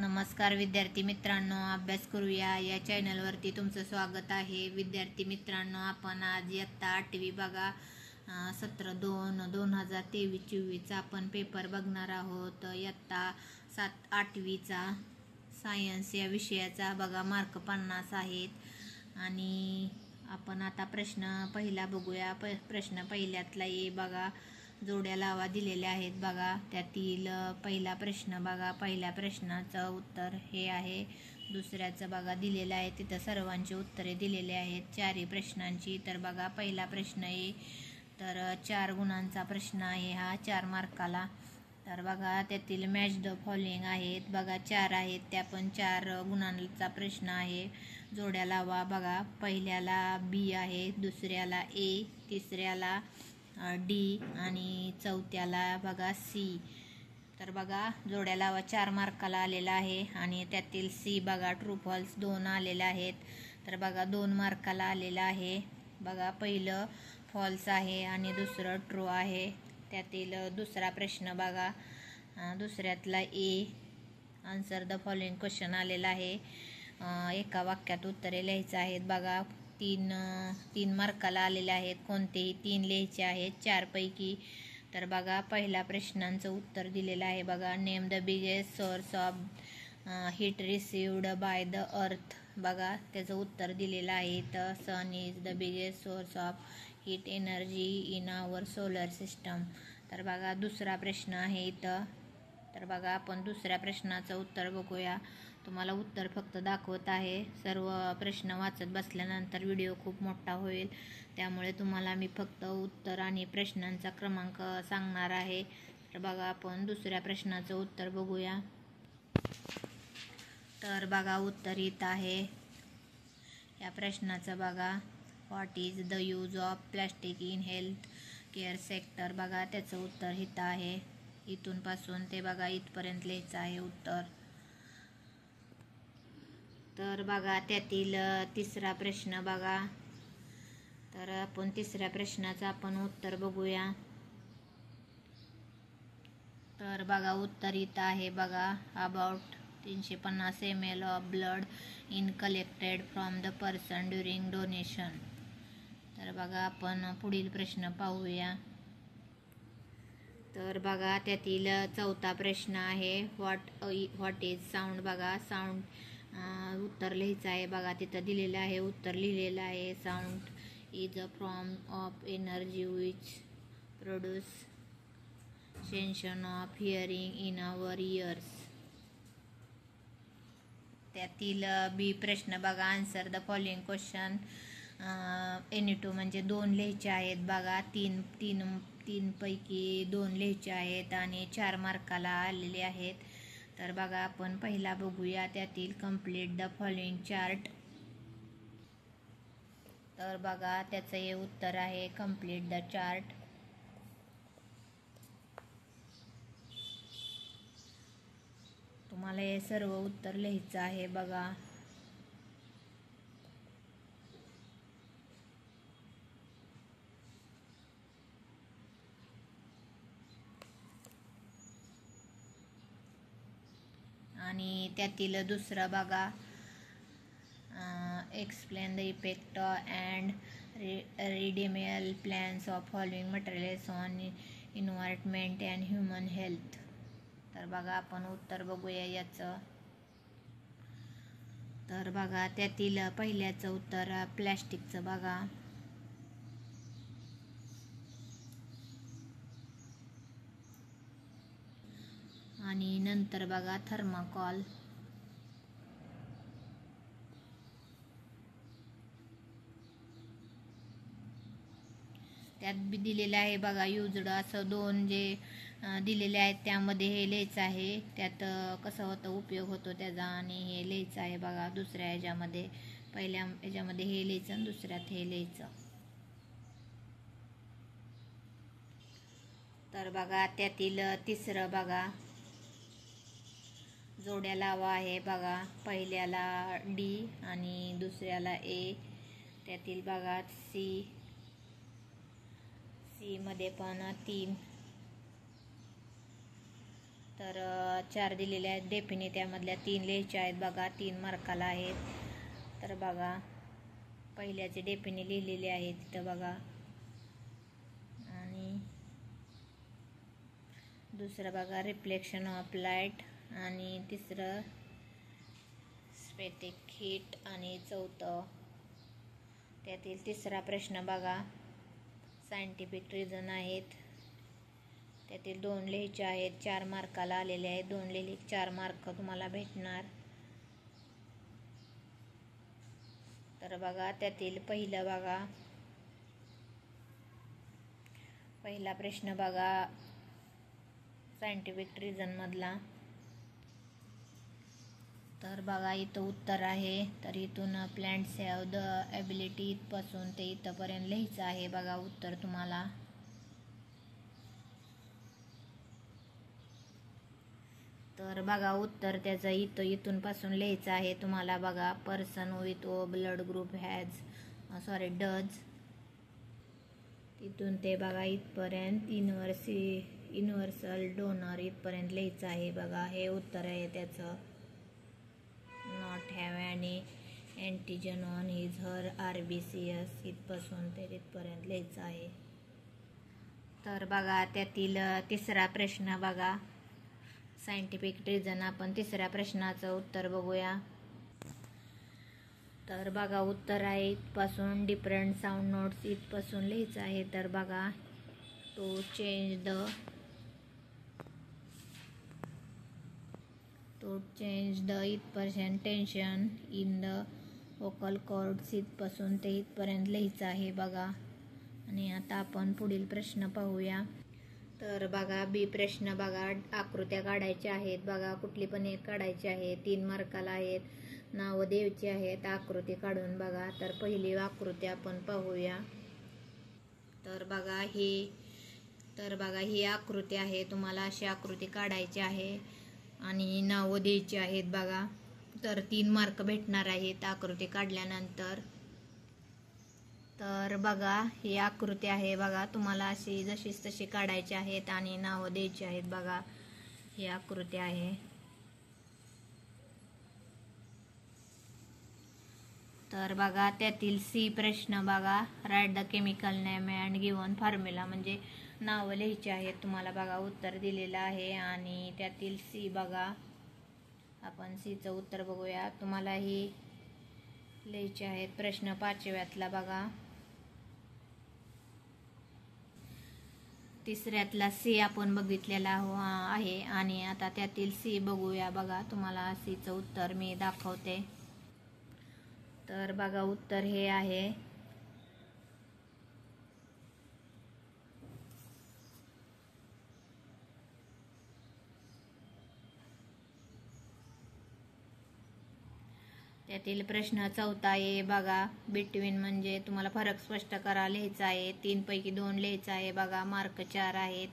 नमस्कार विद्यार्थी मित्रांनो, अभ्यास करूया या चॅनलवरती तुमचं स्वागत आहे. विद्यार्थी मित्रांनो, आपण आज इयत्ता 8वी बघा 17/2/2023-24 आपण पेपर बघणार आहोत. इयत्ता 8वीचा सायन्स या विषयाचा बघा मार्क 50 आहेत. आणि आपण आता प्रश्न पहिला बघूया. प्रश्न पहिल्यातला बघा, जोड्या लावा दिलेल्या आहेत बघा. त्यातील पहिला प्रश्न बघा, पहिल्या प्रश्नाचं उत्तर हे आहे. दुसऱ्याचं बघा दिलेलं आहे, तिथं सर्वांची उत्तरे दिलेली आहेत चारही प्रश्नांची. तर बघा पहिला प्रश्न आहे, तर 4 गुणांचा प्रश्न आहे हा, 4 मार्काला. तर बघा त्यातील मॅच द फॉलोइंग आहेत बघा, 4 आहेत त्या पण 4 गुणांचा प्रश्न आहे. जोड्या लावा बघा. पहिल्याला बी आहे, दुसऱ्याला ए, तिसऱ्याला डी आणि चौथ्याला बघा सी. तर बघा जोड्या लावा 4 मार्काला आलेला आहे. आणि त्यातील सी बघा ट्रू फॉल्स 2 आलेले आहेत. तर बघा 2 मार्काला आलेला आहे बघा. पहिलं फॉल्स आहे आणि दुसरं ट्रू आहे. त्यातील दुसरा प्रश्न बघा, दुसऱ्यातला ए, आन्सर द फॉलोइंग क्वेश्चन आलेला आहे. एका वाक्यात उत्तरे लिहायचं आहेत बघा. 3 मार्काला आलेले आहेत. कोणतेही 3 लिहायचे आहेत 4 पैकी. तर बघा पहिल्या प्रश्नांचं उत्तर दिलेलं आहे बघा. Name the biggest source of heat received by the earth बघा. त्याचं उत्तर दिलेलं आहे तर sun is the biggest source of heat energy in our solar system. तर बघा दुसरा प्रश्न आहे इथं. तर बघा आपण दुसऱ्या प्रश्नाचं उत्तर बघूया. तुम्हाला उत्तर फक्त दाखवत आहे. सर्व प्रश्न वाचत बसल्यानंतर व्हिडिओ खूप मोठा होईल, त्यामुळे तुम्हाला मी फक्त उत्तर आणि प्रश्नांचा क्रमांक सांगणार आहे. तर बघा आपण दुसऱ्या प्रश्नाचं उत्तर बघूया. तर बघा उत्तर इथं आहे या प्रश्नाचं बघा. What is the use of plastic in health care sector बघा. त्याचं उत्तर इथं आहे. इथून पासून ते बघा इथपर्यंत लिहायचं आहे उत्तर. तर बघा त्यातील तिसरा प्रश्न बघा. तर आपण तिसऱ्या प्रश्नाचं आपण उत्तर बघूया. तर बघा उत्तर इथं आहे बघा. About 350 ml of blood in collected from the person during donation. तर बघा आपण पुढील प्रश्न पाहूया. तर बघा त्यातील चौथा प्रश्न आहे. व्हॉट इज साऊंड बघा. साऊंड उत्तर लिहायचं आहे बघा. तिथं दिलेलं आहे, उत्तर लिहिलेलं आहे. Sound is a form of energy which produce sensation of hearing in our ears. त्यातील बी प्रश्न बघा. Answer the following question any two म्हणजे 2 लिहायचे आहेत बघा. 3 पैकी 2 लिहायचे आहेत आणि 4 मार्काला आलेले आहेत. तर बघा आपण पहिला बघूया. त्यातील कंप्लीट द फॉलोइंग चार्ट. तर बघा त्याचं हे उत्तर आहे, कंप्लीट द चार्ट. तुम्हाला हे सर्व उत्तर लिहायचं आहे बघा. आणि त्यातील दुसरं बघा, explain the effect and remedial plans of following materials on environment and human health. तर बघा आपण उत्तर बघूया याचं. तर बघा त्यातील पहिल्याचं उत्तर प्लॅस्टिकचं बघा. आणि नंतर बघा थर्माकोल. त्यात बी दिलेलं आहे बघा युजड असं 2 जे दिलेले आहेत त्यामध्ये हे लिहायचं आहे. त्यात कसं होतं, उपयोग होतो त्याचा, आणि हे लिहायचं आहे बघा. दुसऱ्या ह्याच्यामध्ये, पहिल्या ह्याच्यामध्ये हे लिहायचं आणि दुसऱ्यात हे लिहायचं. तर बघा त्यातील तिसरं बघा, जोड्या लावा आहे बघा. पहिल्याला डी आणि दुसऱ्याला ए. त्यातील बघा सी मध्ये पण 3. तर 4 दिलेले आहेत डेफिने, त्यामधल्या 3 लिहायच्या आहेत बघा, 3 मार्काला आहेत. तर बघा पहिल्याचे डेफिने लिहिलेले आहेत तिथं बघा, आणि दुसरं बघा रिफ्लेक्शन ऑफ लाईट, आणि तिसरं स्पेटिक हीट, आणि चौथं त्यातील तिसरा प्रश्न बघा सायंटिफिक रिझन आहेत, त्यातील 2 लिहायचे आहेत, 4 मार्काला आलेले आहेत. 2 लिहिले 4 मार्क तुम्हाला भेटणार. तर बघा त्यातील पहिला प्रश्न बघा सायंटिफिक रिझन मधला. तर बघा इथं उत्तर आहे. तर इथून प्लांट्स हॅव द ॲबिलिटी, इथपासून ते इथंपर्यंत लिहायचं आहे बघा उत्तर तुम्हाला. तर बघा उत्तर त्याचं इथून पासून लिहायचं आहे तुम्हाला बघा. Person with O blood group does, तिथून ते बघा इथपर्यंत युनिव्हर्सल डोनर इथपर्यंत लिहायचं आहे बघा. हे उत्तर आहे त्याचं. Not have any antigen on his her RBCs, इथपासून ते तिथपर्यंत लिहायचं आहे. तर बघा त्यातील तिसरा प्रश्न बघा सायंटिफिक रिझन. आपण तिसऱ्या प्रश्नाचं उत्तर बघूया. तर बघा उत्तर आहे इथपासून डिफरंट साऊंड नोट्स इथपासून लिहायचं आहे. तर बघा टू चेंज द इथपर्यंत tension in the vocal cords, इथपासून ते इथपर्यंत लिहायचं आहे बघा. आणि आता आपण पुढील प्रश्न पाहूया. तर बघा बी प्रश्न बघा आकृत्या काढायच्या आहेत बघा, कुठली पण एक काढायची आहे. 3 मार्काला आहेत. नावं द्यायची आहेत आकृती काढून बघा. तर पहिली आकृती आपण पाहूया. तर बघा ही आकृती आहे. तुम्हाला अशी आकृती काढायची आहे आणि नावं द्यायची आहेत बघा. तर 3 मार्क भेटणार आहेत आकृती काढल्यानंतर. तर बघा ही आकृती आहे बघा, तुम्हाला अशी जशीच तशी काढायची आहेत आणि नावं द्यायची आहेत बघा. ही आकृती आहे. तर बघा त्यातील सी प्रश्न बघा write the chemical name and given formula, म्हणजे नावं लिहायची आहेत तुम्हाला बघा. उत्तर दिलेलं आहे. आणि त्यातील सी बघा, आपण सीचं उत्तर बघूया. तुम्हाला ही लिहायचे आहेत. प्रश्न 5व्यातला बघा, तिसऱ्यातला सी आपण बघितलेला आहे. आणि आता त्यातील सी बघूया बघा. तुम्हाला सीचं उत्तर मी दाखवते. तर बघा उत्तर हे आहे. त्यातील प्रश्न 4था आहे बघा बिटवीन, म्हणजे तुम्हाला फरक स्पष्ट करा लिहायचा आहे. 3 पैकी 2 लिहायचा आहे बघा. मार्क 4 आहेत.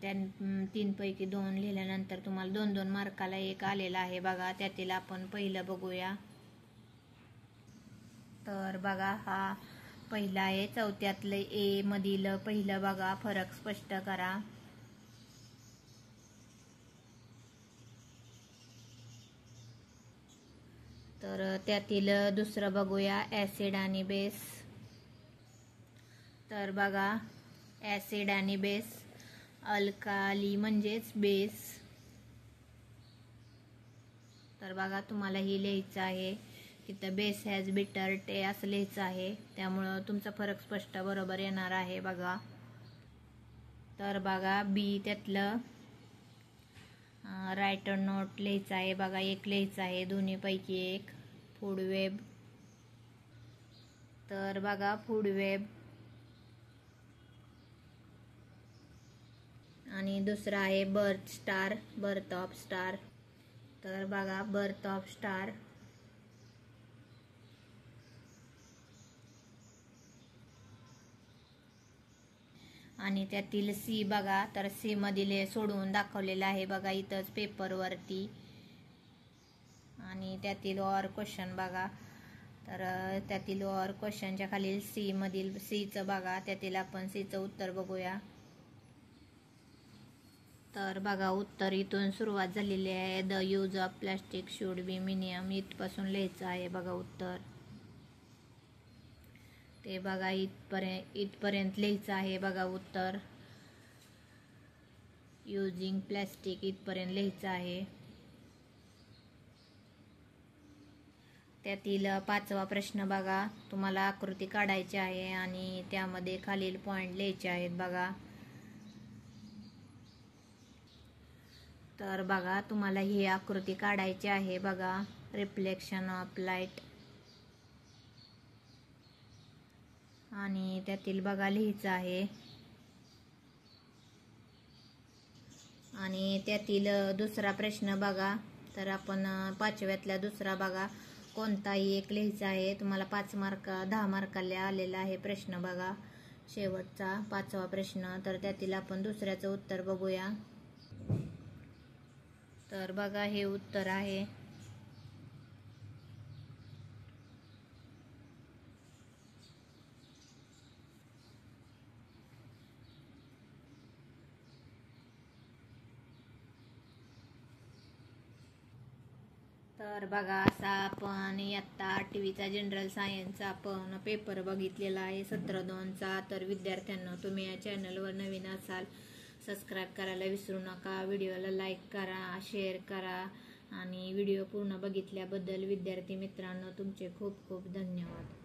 3 पैकी 2 लिहिल्यानंतर तुम्हाला 2-2 मार्काला एक आलेला आहे बघा. त्यातील आपण पहिलं बघूया. तर बघा हा पहिला आहे. 4थ्यातलं ए मधील पहिलं बघा फरक स्पष्ट करा. तर त्यातील दुसरं बघूया ॲसिड आणि बेस. तर बघा ॲसिड आणि बेस, अल्काली म्हणजेच बेस. तर बघा तुम्हाला ही लिहायचं आहे. इथं बेस हॅज बिटर टे असं लिहायचं आहे. त्यामुळं तुमचा फरक स्पष्ट बरोबर येणार आहे बघा. तर बघा बी त्यातलं रायटर नोट लिहायचं आहे बघा. 1 लिहायचं आहे. दोन्हीपैकी 1 फूड वेब. तर बघा फूड वेब. आणि दुसरा आहे बर्थ ऑफ स्टार. तर बघा बर्थ ऑफ स्टार. आणि त्यातील सी बघा. तर सी मधील सोडवून दाखवलेलं आहे बघा इथंच पेपरवरती. आणि त्यातील ऑर क्वेश्चन बघा. तर त्यातील ऑर क्वेश्चनच्या खाली सी मधील सीचं बघा. त्यातील आपण सीचं उत्तर बघूया. तर बघा उत्तर इथून सुरुवात झालेली आहे. The use of plastic should be minimum इथपासून लिहायचं आहे बघा उत्तर. ते बघा इथपर्यंत लिहायचं आहे बघा उत्तर. युजिंग प्लॅस्टिक इथपर्यंत लिहायचं आहे. त्यातील 5वा प्रश्न बघा, तुम्हाला आकृती काढायची आहे आणि त्यामध्ये खालील पॉइंट लिहायचे आहेत बघा. तर बघा तुम्हाला ही आकृती काढायची आहे बघा. रिफ्लेक्शन ऑफ लाईट आणि त्यातील बघा लिहायचं आहे. आणि त्यातील दुसरा प्रश्न बघा, तर आपण 5व्यातला दुसरा बघा, कोणताही एक लिहायचा आहे. तुम्हाला 10 मार्काला आलेला आहे प्रश्न बघा. शेवटचा 5वा प्रश्न. तर त्यातील आपण दुसऱ्याचं उत्तर बघूया. तर बघा हे उत्तर आहे. तर बघा असा आपण इयत्ता 8वीचा जनरल सायन्सचा आपण पेपर बघितलेला आहे 17/2चा. तर विद्यार्थ्यांनो, तुम्ही या चॅनलवर नवीन असाल सबस्क्राईब करायला विसरू नका. व्हिडिओला लाईक करा, शेअर करा आणि व्हिडिओ पूर्ण बघितल्याबद्दल विद्यार्थी मित्रांनो तुमचे खूप खूप धन्यवाद.